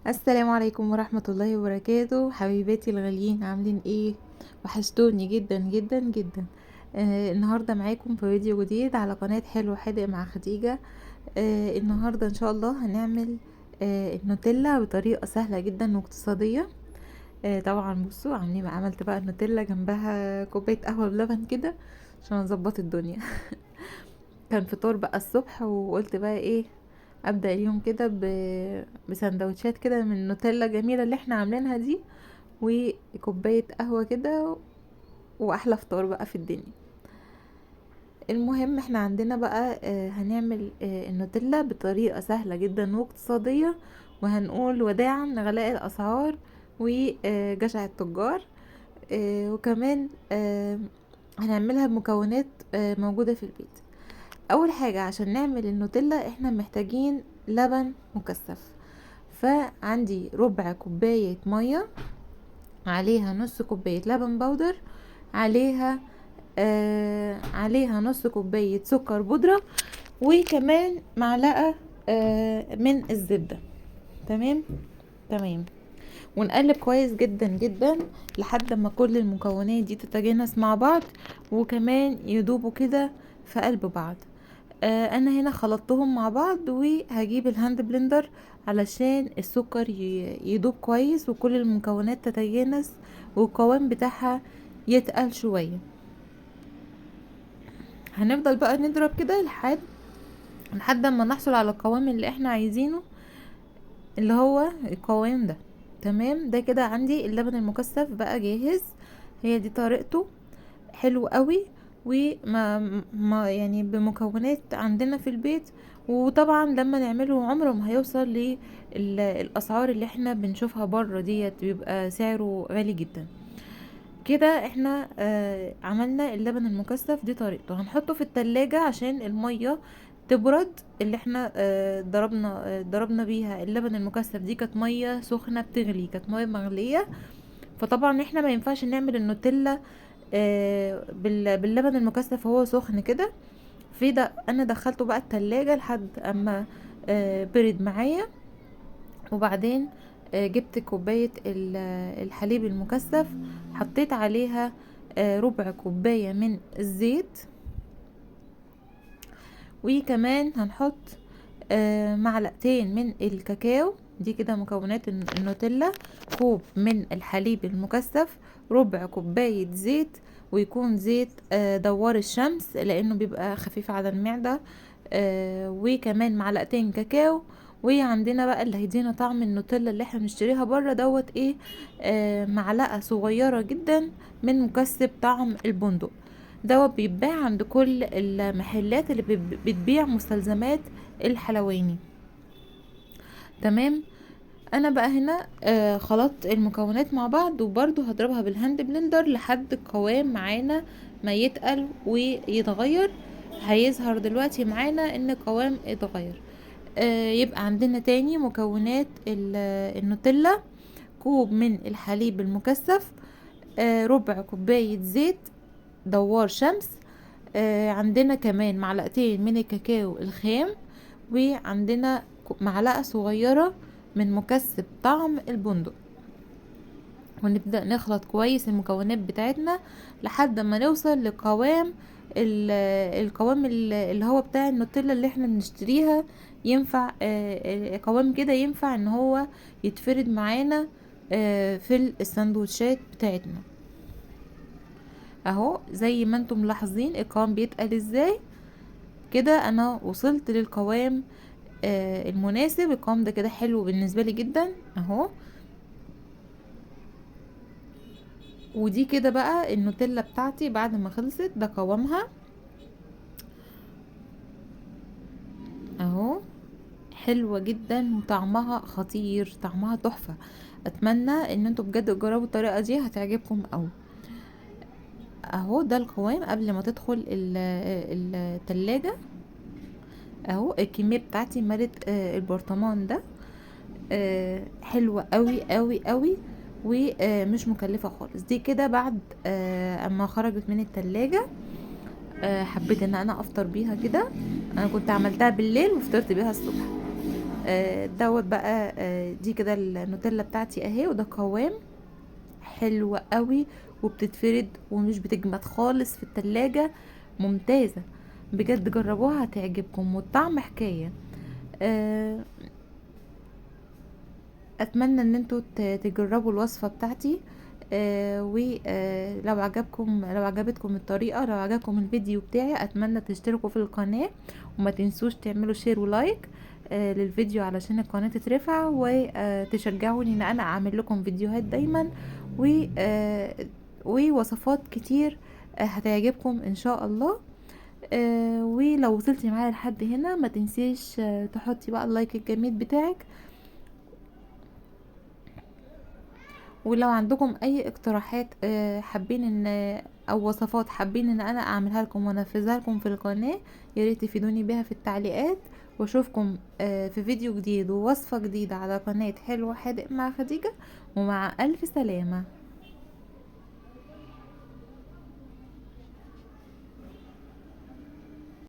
السلام عليكم ورحمة الله وبركاته، حبيباتي الغاليين، عاملين ايه؟ وحشتوني جدا جدا جدا. النهاردة معاكم في فيديو جديد على قناة حلو حادق مع خديجة. النهاردة ان شاء الله هنعمل النوتيلا بطريقة سهلة جدا واقتصادية. طبعا بصوا عملت بقى النوتيلا جنبها كوباية قهوة بلبن كده عشان اظبط الدنيا. كان فطور بقى الصبح، وقلت بقى ايه، ابدا اليوم كده بسندوتشات كده من النوتيلا الجميله اللي احنا عاملينها دي، وكوبايه قهوه كده، واحلى فطار بقى في الدنيا. المهم احنا عندنا بقى هنعمل النوتيلا بطريقه سهله جدا واقتصاديه، وهنقول وداعا لغلاء الاسعار وجشع التجار. وكمان هنعملها بمكونات موجوده في البيت. اول حاجة عشان نعمل النوتيلا احنا محتاجين لبن مكثف. فعندي ربع كوباية مية، عليها نص كوباية لبن بودر، عليها نص كوباية سكر بودرة، وكمان معلقة من الزبدة. تمام تمام. ونقلب كويس جدا جدا لحد ما كل المكونات دي تتجانس مع بعض، وكمان يدوبوا كده في قلب بعض. انا هنا خلطتهم مع بعض، وهجيب الهاند بلندر علشان السكر يدوب كويس وكل المكونات تتجانس والقوام بتاعها يتقل شوية. هنفضل بقى نضرب كده لحد ما نحصل على القوام اللي احنا عايزينه، اللي هو القوام ده. تمام، ده كده عندي اللبن المكثف بقى جاهز. هي دي طريقته، حلو قوي. وما يعني بمكونات عندنا في البيت. وطبعا لما نعمله عمره ما هيوصل للاسعار اللي احنا بنشوفها بره ديت، بيبقى سعره غالي جدا. كده احنا عملنا اللبن المكثف، دي طريقته. هنحطه في التلاجة عشان المية تبرد. اللي احنا ضربنا بيها اللبن المكثف دي كانت مية سخنة بتغلي، كانت مية مغلية. فطبعا احنا ما ينفعش نعمل النوتيلا باللبن المكثف وهو سخن كده. في ده انا دخلته بقى التلاجة لحد اما برد معايا. وبعدين جبت كوباية الحليب المكثف، حطيت عليها ربع كوباية من الزيت. وكمان هنحط معلقتين من الكاكاو. دي كده مكونات النوتيلا: كوب من الحليب المكثف، ربع كوباية زيت، ويكون زيت دوار الشمس لانه بيبقى خفيف على المعدة. وكمان معلقتين كاكاو. وعندنا بقى اللي هيدينا طعم النوتيلا اللي احنا بنشتريها بره دوت ايه، معلقة صغيرة جدا من مكسب طعم البندق. دوت بيتباع عند كل المحلات اللي بتبيع مستلزمات الحلواني. تمام. انا بقى هنا خلطت المكونات مع بعض، وبرضو هضربها بالهاند بلندر لحد القوام معانا ما يتقل ويتغير. هيظهر دلوقتي معانا ان القوام اتغير. يبقى عندنا تاني مكونات النوتيلا: كوب من الحليب المكثف، ربع كوباية زيت دوار شمس، عندنا كمان معلقتين من الكاكاو الخام، وعندنا معلقة صغيرة من مكسب طعم البندق. ونبدأ نخلط كويس المكونات بتاعتنا لحد ما نوصل لقوام القوام اللي هو بتاع النوتيلا اللي احنا بنشتريها. ينفع قوام كده ينفع ان هو يتفرد معانا في السندوتشات بتاعتنا. اهو زي ما انتم ملاحظين القوام بيتقل ازاي. كده انا وصلت للقوام المناسب. القوام ده كده حلو بالنسبة لي جدا اهو. ودي كده بقى النوتيلا بتاعتي بعد ما خلصت، ده قوامها اهو. حلوة جدا وطعمها خطير، طعمها تحفة. اتمنى ان انتوا بجد تجربوا الطريقة دي، هتعجبكم قوي. اهو ده القوام قبل ما تدخل التلاجة. اهو الكمية بتاعتي ملت البرطمان ده. حلوة قوي قوي قوي، ومش مكلفة خالص. دي كده بعد اما خرجت من التلاجة. حبيت ان انا افطر بيها كده. انا كنت عملتها بالليل وفطرت بيها الصبح. دوت بقى. دي كده النوتيلا بتاعتي اهي، وده قوام حلو قوي، وبتتفرد ومش بتجمد خالص في التلاجة، ممتازة بجد. جربوها هتعجبكم، والطعم حكاية. آه، اتمنى ان انتوا تجربوا الوصفة بتاعتي. ولو لو عجبتكم الطريقة، لو عجبكم الفيديو بتاعي، اتمنى تشتركوا في القناة، وما تنسوش تعملوا شير ولايك للفيديو علشان القناة تترفع، وتشجعوني ان انا اعمل لكم فيديوهات دايما، و ووصفات كتير هتعجبكم ان شاء الله. ولو وصلتي معايا لحد هنا، ما تنسيش تحطي بقى اللايك الجميل بتاعك. ولو عندكم اي اقتراحات حابين ان او وصفات حابين ان انا اعملها لكم وانفذها لكم في القناة، ياريت تفيدوني بيها في التعليقات. واشوفكم في فيديو جديد ووصفة جديدة على قناة حلوة حادق مع خديجة، ومع الف سلامة.